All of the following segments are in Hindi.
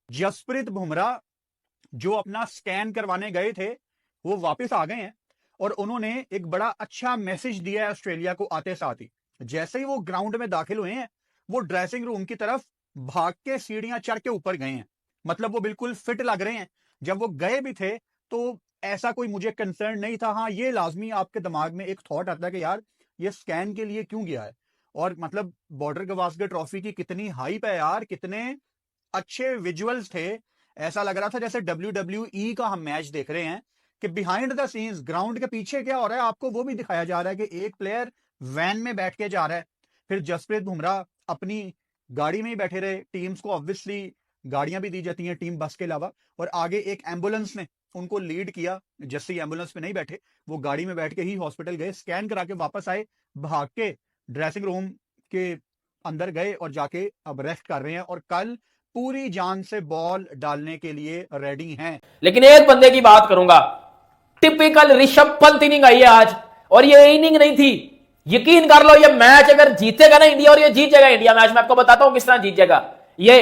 जसप्रीत बुमराह जो अपना स्कैन करवाने गए थे वो वापस आ गए हैं और उन्होंने एक बड़ा अच्छा मैसेज दिया है ऑस्ट्रेलिया को आते साथ ही। जैसे ही वो ग्राउंड में दाखिल हुए हैं वो ड्रेसिंग रूम की तरफ भाग के सीढ़ियां चढ़ के ऊपर गए हैं। मतलब वो बिल्कुल फिट लग रहे हैं। जब वो गए भी थे तो ऐसा कोई मुझे कंसर्न नहीं था। हाँ, ये लाजमी आपके दिमाग में एक थॉट आता है कि यार ये स्कैन के लिए क्यों गया है। और मतलब बॉर्डर गवास्कर ट्रॉफी की कितनी हाइप है यार, कितने अच्छे विजुअल्स थे। ऐसा लग रहा था जैसे WWE का हम मैच देख रहे हैं कि बिहाइंड द सीन्स ग्राउंड के पीछे क्या हो रहा है आपको वो भी दिखाया जा रहा है कि एक प्लेयर वैन में बैठ के जा रहा है। फिर जसप्रीत बुमराह अपनी गाड़ी में ही बैठे रहे। टीम्स को ऑब्वियसली गाड़ियां भी दी जाती हैं टीम बस के अलावा, और आगे एक एम्बुलेंस ने उनको लीड किया। जस्सी एम्बुलेंस में नहीं बैठे, वो गाड़ी में बैठ के ही हॉस्पिटल गए, स्कैन करा के वापस आए, भाग के ड्रेसिंग रूम के अंदर गए और जाके अब रेस्ट कर रहे हैं और कल पूरी जान से बॉल डालने के लिए रेडी हैं। लेकिन एक बंदे की बात करूंगा, टिपिकल ऋषभ पंत इनिंग आई है आज, और ये इनिंग नहीं थी। यकीन कर लो ये मैच अगर जीतेगा ना इंडिया, और ये जीत जाएगा इंडिया मैच, मैं आपको बताता हूं किस तरह जीत जाएगा। ये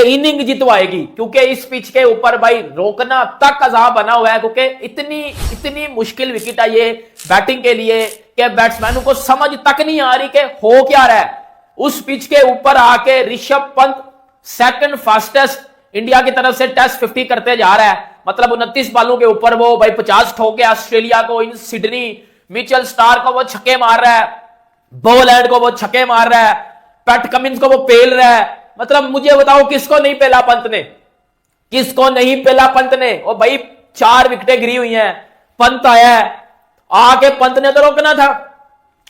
इनिंग जितवाएगी, क्योंकि इस पिच के ऊपर भाई रोकना तक अजाब बना हुआ है, क्योंकि इतनी मुश्किल विकेट है ये बैटिंग के लिए कि बैट्समैनों को समझ तक नहीं आ रही कि हो क्या रहा है। उस पिच के ऊपर आके Rishabh Pant second fastest India की तरफ से टेस्ट 50 करते जा रहा है। मतलब 29 बालों के ऊपर वो भाई 50 ठोके ऑस्ट्रेलिया को, इन सिडनी मिचेल स्टार को वो छक्के मार रहा है, बोलैंड को वो छक्के मार रहा है, पैट कमिंस को वो पेल रहा है। मतलब मुझे बताओ किसको नहीं पेला पंत ने, किसको नहीं पेला पंत ने। और भाई 4 विकेटें गिरी हुई हैं, पंत आया है, आके पंत ने तो रोकना था,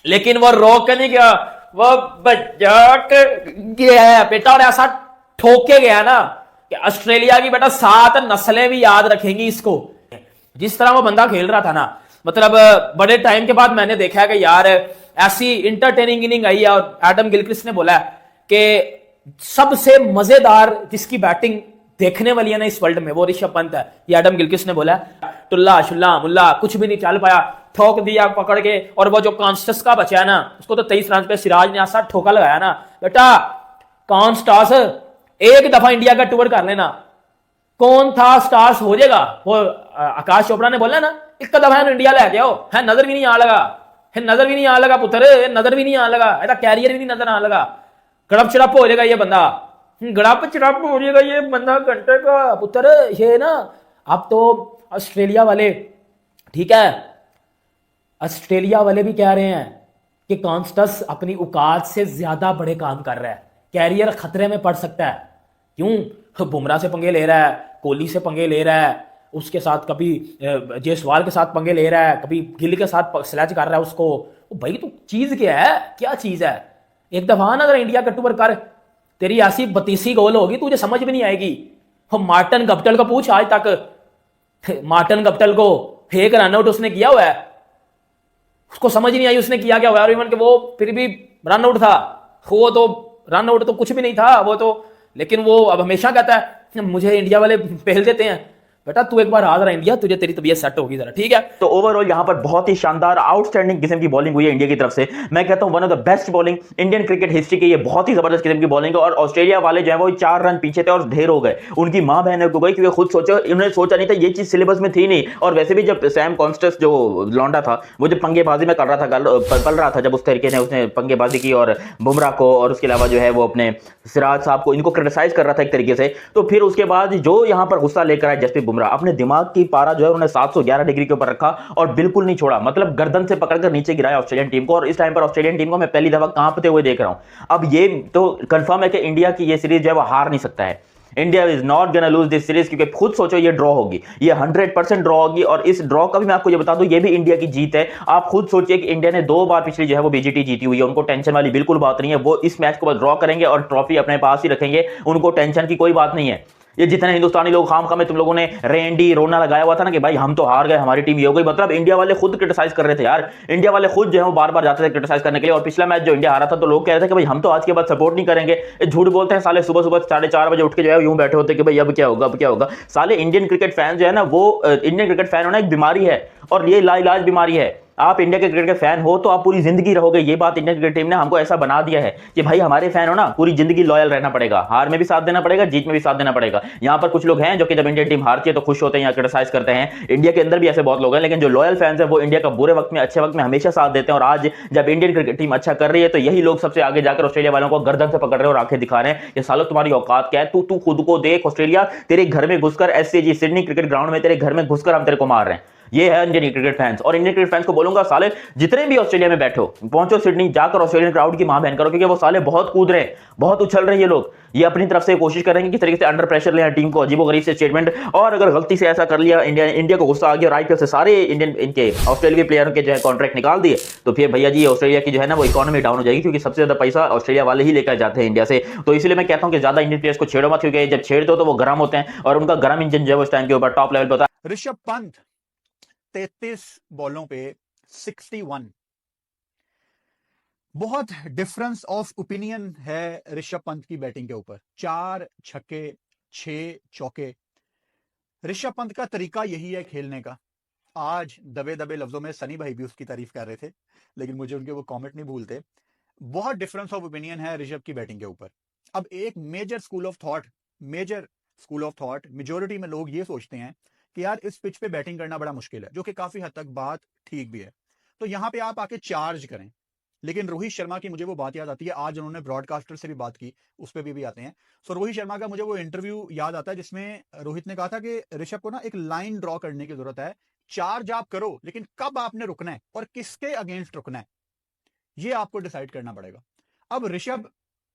लेकिन वो रोक नहीं गया, वो बजाक गया है बेटा, और ऐसा ठोके गया ना कि ऑस्ट्रेलिया की बेटा 7 नस्लें भी याद रखेंगी इसको। जिस तरह वो बंदा खेल रहा था ना, मतलब बड़े टाइम के बाद मैंने देखा है कि यार ऐसी इंटरटेनिंग इनिंग आई है। और एडम गिलक्रिस्ट ने बोला कि सबसे मजेदार जिसकी बैटिंग देखने वाली है ना इस वर्ल्ड में वो ऋषभ पंत है। ये एडम गिलक्रिस्ट ने बोला। टुल्ला शुल्ला मुल्ला कुछ भी नहीं चल पाया, ठोक दिया पकड़ के। और वो जो कॉन्स्टस का बचा है ना, उसको तो 23 रन पे सिराज ने ऐसा ठोका लगाया ना बेटा। कॉन्स्टास एक दफा इंडिया का टूर कर लेना, कौन था स्टार्स हो जाएगा। वो आकाश चोपड़ा ने बोला ना, एक दफा इंडिया लेके आओ, है नजर भी नहीं आ लगा, है नजर भी नहीं आ लगा पुत्र, नजर भी नहीं आ लगा, ऐसा कैरियर भी नहीं नजर आ लगा। गड़प चड़प हो जाएगा ये बंदा, गड़प चड़प हो जाएगा ये बंदा घंटे का पुत्र। ये ना अब तो ऑस्ट्रेलिया वाले, ठीक है, ऑस्ट्रेलिया वाले भी कह रहे हैं कि कॉन्स्टस अपनी औकात से ज्यादा बड़े काम कर रहा है, कैरियर खतरे में पड़ सकता है। क्यों? बुमराह से पंगे ले रहा है, कोहली से पंगे ले रहा है, उसके साथ कभी जायसवाल के साथ पंगे ले रहा है, कभी गिल के साथ स्लैच कर रहा है उसको। भाई तो चीज क्या है, क्या चीज है? एक दफा ना अगर इंडिया का टूर कर, तेरी ऐसी 32 गोल होगी तुझे समझ भी नहीं आएगी। हम मार्टिन गप्टिल को पूछ, आज तक मार्टिन गप्टिल को फेक रन आउट उसने किया हुआ है, उसको समझ नहीं आई उसने किया क्या हुआ। इवन कि वो फिर भी रन आउट था, वो तो रन आउट तो कुछ भी नहीं था वो तो। लेकिन वो अब हमेशा कहता है मुझे इंडिया वाले पहल देते हैं। बेटा तू एक बार आ रहा इंडिया, तुझे तेरी तबीयत सेट होगी जरा, ठीक है। तो ओवरऑल यहां पर बहुत ही शानदार आउटस्टैंडिंग किस्म की बॉलिंग हुई है इंडिया की तरफ से। मैं कहता हूं one of the best bowling Indian cricket history की, ये बहुत ही जबरदस्त किस्म की बॉलिंग है। और ऑस्ट्रेलिया वाले जो है वो 4 रन पीछे थे और ढेर हो गए, उनकी मां बहन को गई, क्योंकि खुद सोचो इन्होंने सोचा नहीं था, ये चीज सिलेबस में थी नहीं। और वैसे भी जब सैम कॉन्स्टस जो लौंडा था वो जब पंगेबाजी में कर रहा था, पल रहा था, जब उस तरीके ने उसने पंगेबाजी की और बुमराह को और उसके अलावा जो है वो अपने सिराज साहब को, इनको क्रिटिसाइज कर रहा था एक तरीके से, तो फिर उसके बाद जो यहां पर गुस्सा लेकर आए जसप्रीत बुमराह, अपने दिमाग की पारा जो है उन्होंने 711 डिग्री के ऊपर रखा और बिल्कुल नहीं छोड़ा। मतलब गर्दन से पकड़कर नीचे गिराया ऑस्ट्रेलियन टीम को। और इस टाइम पर ऑस्ट्रेलियन टीम को मैं पहली दफा कांपते हुए देख रहा हूं। अब ये तो कंफर्म है कि इंडिया की ये सीरीज जो है वो हार नहीं सकता है। India is not gonna lose this series, क्योंकि खुद सोचो ये ड्रॉ होगी, ये 100% ड्रॉ होगी। और इस ड्रॉ का भी मैं आपको ये बता दूं, ये भी इंडिया की जीत है। आप खुद सोचिए कि इंडिया ने 2 बार पिछली जो है वो बीजीटी जीती हुई है, उनको टेंशन वाली बिल्कुल बात नहीं है। वो इस मैच को ड्रॉ करेंगे और ट्रॉफी अपने पास ही रखेंगे, उनको टेंशन की कोई बात नहीं है। ये जितने हिंदुस्तानी लोग खाम में तुम लोगों ने रेंडी रोना लगाया हुआ था ना कि भाई हम तो हार गए, हमारी टीम ये हो गई, मतलब इंडिया वाले खुद क्रिटिसाइज कर रहे थे यार। इंडिया वाले खुद जो है वो बार बार जाते थे क्रिटिसाइज करने के लिए। और पिछला मैच जो इंडिया हारा था तो लोग कह रहे थे कि भाई हम तो आज के बाद सपोर्ट नहीं करेंगे, झूठ बोलते हैं साले, सुबह सुबह 4:30 बजे उठ के जो है यूं बैठे होते कि भाई अब क्या होगा, अब क्या होगा। साले इंडियन क्रिकेट फैन जो है ना, वो इंडियन क्रिकेट फैन होना एक बीमारी है और ये लाइलाज बीमारी है। आप इंडिया के क्रिकेट के फैन हो तो आप पूरी जिंदगी रहोगे। ये बात इंडियन क्रिकेट टीम ने हमको ऐसा बना दिया है कि भाई हमारे फैन हो ना, पूरी जिंदगी लॉयल रहना पड़ेगा, हार में भी साथ देना पड़ेगा, जीत में भी साथ देना पड़ेगा। यहाँ पर कुछ लोग हैं जो कि जब इंडियन टीम हारती है तो खुश होते हैं या क्रिटिसाइज करते हैं, इंडिया के अंदर भी ऐसे बहुत लोग हैं, लेकिन जो लॉयल फैंस है वो इंडिया का बुरे वक्त में अच्छे वक्त में हमेशा साथ देते हैं। और आज जब इंडियन क्रिकेट टीम अच्छा कर रही है तो यही लोग सबसे आगे जाकर ऑस्ट्रेलिया वालों को गर्दन से पकड़ रहे हैं और आंखें दिखा रहे हैं कि सालों तुम्हारी औकात क्या है, तू खुद को देख। ऑस्ट्रेलिया तेरे घर में घुसकर, एससीजी सिडनी क्रिकेट ग्राउंड में तेरे घर में घुसकर हम तेरे को मार रहे हैं। ये है इंडियन क्रिकेट फैंस। और इंडियन क्रिकेट फैंस को बोलूंगा, साले जितने भी ऑस्ट्रेलिया में बैठो, पहुंचो सिडनी, जाकर ऑस्ट्रेलियन क्राउड की मां बहन करो, क्योंकि वो साले बहुत कूद रहे हैं, बहुत उछल रहे हैं। ये लोग ये अपनी तरफ से कोशिश करेंगे किस तरीके से अंडर प्रेशर ले टीम को, अजीबोगरीब से स्टेटमेंट। और अगर गलती से ऐसा कर लिया, इंडिया को गुस्सा आ गया और आईपीएल से सारे इंडियन इनके ऑस्ट्रेलिया के प्लेयरों के जो है कॉन्ट्रैक्ट निकाल दिए, तो फिर भैया जी ऑस्ट्रेलिया की जो है ना वो इकोनॉमी डाउन हो जाएगी, क्योंकि सबसे ज्यादा पैसा ऑस्ट्रेलिया वाले ही लेकर जाते हैं इंडिया से। तो इसलिए मैं कहता हूं कि ज्यादा इंडियन प्लेयर्स को छेड़ो मत, क्योंकि जब छेड़ते हो तो वो गर्म होते हैं और उनका गर्म इंजन जो है उस टाइम के ऊपर टॉप लेवल पे होता है। ऋषभ पंत 33 बॉलों पे 61, बहुत डिफरेंस ऑफ ओपिनियन है ऋषभ पंत की बैटिंग के ऊपर। 4 छक्के 6 चौके। ऋषभ पंत का तरीका यही है खेलने का। आज दबे दबे लफ्जों में सनी भाई भी उसकी तारीफ कर रहे थे, लेकिन मुझे उनके वो कमेंट नहीं भूलते। बहुत डिफरेंस ऑफ ओपिनियन है ऋषभ की बैटिंग के ऊपर। अब एक major school of thought majority में लोग ये सोचते हैं कि यार इस पिच पे बैटिंग करना बड़ा मुश्किल है, जो कि काफी हद तक बात ठीक भी है। तो यहां पे आप आके चार्ज करें। लेकिन रोहित शर्मा की मुझे वो बात याद आती है, आज उन्होंने ब्रॉडकास्टर से भी बात की, उस पर भी आते हैं। सो रोहित शर्मा का मुझे वो इंटरव्यू याद आता है जिसमें रोहित ने कहा था कि ऋषभ को ना एक लाइन ड्रॉ करने की जरूरत है। चार्ज आप करो, लेकिन कब आपने रुकना है और किसके अगेंस्ट रुकना है, ये आपको डिसाइड करना पड़ेगा। अब ऋषभ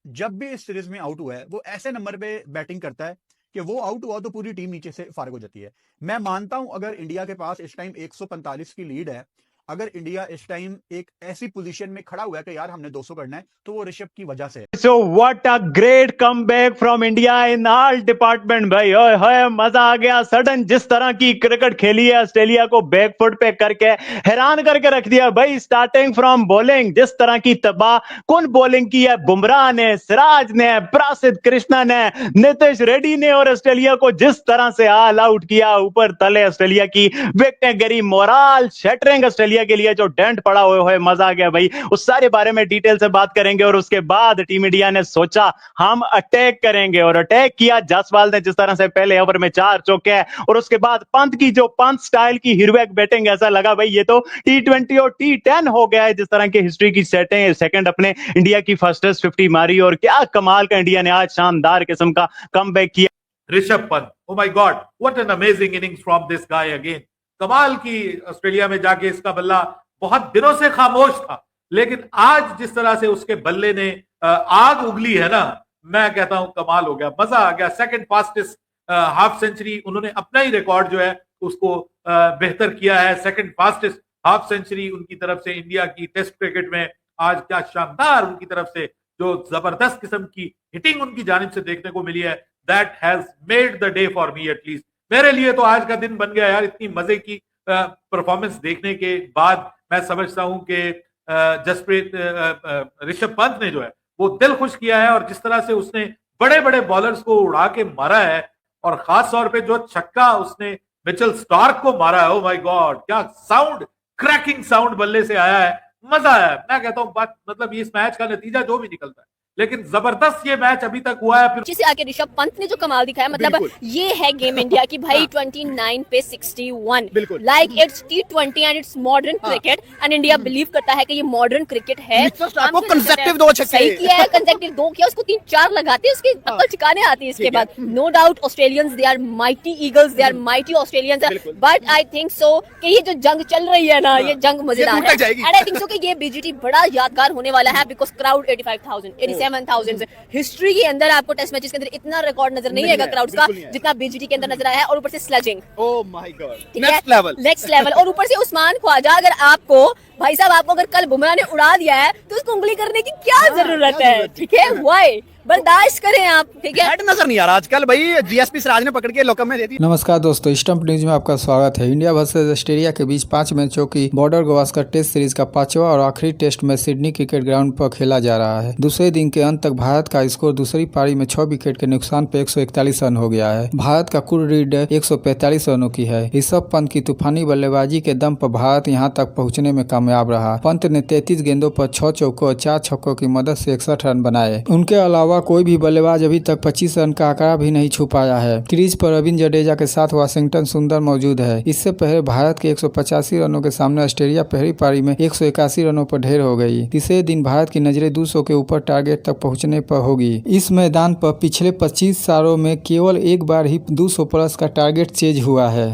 जब भी इस सीरीज में आउट हुआ है, वो ऐसे नंबर पे बैटिंग करता है कि वो आउट हुआ तो पूरी टीम नीचे से फारिग हो जाती है। मैं मानता हूं अगर इंडिया के पास इस टाइम 145 की लीड है, अगर इंडिया इस टाइम एक ऐसी पोजीशन में खड़ा हुआ है कि यार हमने 200 करना है, तो वो ऋषभ की वजह से है। So what a great comeback from India in all department भाई। ओए होए मजा आ गया। सडन जिस तरह की क्रिकेट खेली है ऑस्ट्रेलिया को बैकफुट पे करके हैरान करके रख दिया भाई। स्टार्टिंग फ्रॉम बॉलिंग, जिस तरह की तबाह कुन बॉलिंग की है बुमराह ने, सिराज ने, प्रसिद्ध कृष्णा ने, नीतीश रेड्डी ने, और ऑस्ट्रेलिया को जिस तरह से ऑल आउट किया, ऊपर तले ऑस्ट्रेलिया की विकेटें गिरी, मोरल शटरिंग ऑस्ट्रेलिया के लिए जो डेंट पड़ा हुआ है, मजा आ गया भाई। उस सारे बारे में डिटेल से बात करेंगे। और उसके बाद टीम इंडिया ने सोचा हम अटैक करेंगे और अटैक किया। जायसवाल ने जिस तरह से पहले ओवर में 4 चौके, और उसके बाद पंत की जो पंत स्टाइल की हीरोइक बैटिंग, ऐसा लगा भाई ये तो T20 और T10 हो गया है। जिस तरह की हिस्ट्री की सेकंड अपने इंडिया की फर्स्टेस्ट 50 मारी, और क्या कमाल का इंडिया ने आज शानदार किस्म का कमबैक किया। Rishabh Pant, oh my God, what an amazing innings from this guy again. कमाल की ऑस्ट्रेलिया में जाके इसका बल्ला बहुत दिनों से खामोश था, लेकिन आज जिस तरह से उसके बल्ले ने आग उगली है ना, मैं कहता हूं कमाल हो गया, मजा आ गया। सेकंड फास्टेस्ट हाफ सेंचुरी, उन्होंने अपना ही रिकॉर्ड जो है उसको बेहतर किया है। सेकंड फास्टेस्ट हाफ सेंचुरी उनकी तरफ से इंडिया की टेस्ट क्रिकेट में। आज क्या शानदार उनकी तरफ से जो जबरदस्त किस्म की हिटिंग उनकी जानिब से देखने को मिली है, that has made the day for me. At least मेरे लिए तो आज का दिन बन गया यार। इतनी मजे की परफॉर्मेंस देखने के बाद मैं समझता हूं कि जसप्रीत ऋषभ पंत ने जो है वो दिल खुश किया है, और जिस तरह से उसने बड़े बड़े बॉलर्स को उड़ा के मारा है, और खास तौर पे जो छक्का उसने मिचेल स्टार्क को मारा है, ओ माय गॉड, क्या साउंड, क्रैकिंग साउंड बल्ले से आया है, मजा आया। मैं कहता हूं बात मतलब इस मैच का नतीजा जो भी निकलता है, लेकिन जबरदस्त ये मैच अभी तक हुआ है। फिर से आके ऋषभ पंत ने जो कमाल दिखाया, मतलब ये है गेम इंडिया की भाई। 29 पे 61, like it's T20 and it's modern cricket, and India believe करता है कि ये मॉडर्न क्रिकेट है। आपको कंसेक्टिव 2 छक्के सही किया है, कंसेक्टिव 2 किया, उसको 3-4 लगाते उसकी अकल ठिकाने आती है इसके बाद। No doubt Australians they are mighty eagles, they are mighty Australians, but I think so कि ये जो जंग चल रही है ना, ये जंग मजेदार है, एंड आई थिंक सो कि ये बीजीटी बड़ा यादगार होने वाला है, बिकॉज क्राउड 85,000 87,000 हिस्ट्री के अंदर आपको टेस्ट मैचेस के अंदर इतना रिकॉर्ड नजर नहीं आएगा क्राउड का जितना बीजीटी के अंदर नजर आया है। और ऊपर से sledging, oh my God, next level. और ऊपर से उस्मान ख्वाजा, अगर आपको भाई साहब आपको अगर कल बुमराह ने उड़ा दिया है तो उसको उंगली करने की क्या जरूरत है, ठीक है, व्हाई? बर्दाश्त करें आप, ठीक है। हेड नजर नहीं आ रहा आजकल भाई, जीएसपी सिराज ने पकड़ के लोकम में दे दी। नमस्कार दोस्तों, स्टंप न्यूज में आपका स्वागत है। इंडिया वर्सेज ऑस्ट्रेलिया के बीच 5 मैचों की बॉर्डर गवास्कर टेस्ट सीरीज का 5वां और आखिरी test match Sydney cricket ground पर खेला जा रहा है। दूसरे दिन के अंत तक भारत का स्कोर दूसरी पारी में 6 विकेट के नुकसान पर 141 रन हो गया है। भारत का कुल लीड 145 रनों की है। ऋषभ पंत की तूफानी बल्लेबाजी के दम पर भारत यहां तक पहुंचने में कामयाब रहा। पंत ने 33 गेंदों पर 6 चौकों और 4 छक्कों की मदद से 61 रन बनाए। उनके अलावा कोई भी बल्लेबाज अभी तक 25 रन का आंकड़ा भी नहीं छू पाया है। क्रीज पर रविंद्र जडेजा के साथ वाशिंगटन सुंदर मौजूद है। इससे पहले भारत के 185 रनों के सामने ऑस्ट्रेलिया पहली पारी में 181 रनों पर ढेर हो गई। तीसरे दिन भारत की नजरें 200 के ऊपर टारगेट तक पहुंचने पर होगी। इस मैदान पर पिछले 25 सालों में केवल एक बार ही 200 प्लस का टारगेट चेज हुआ है।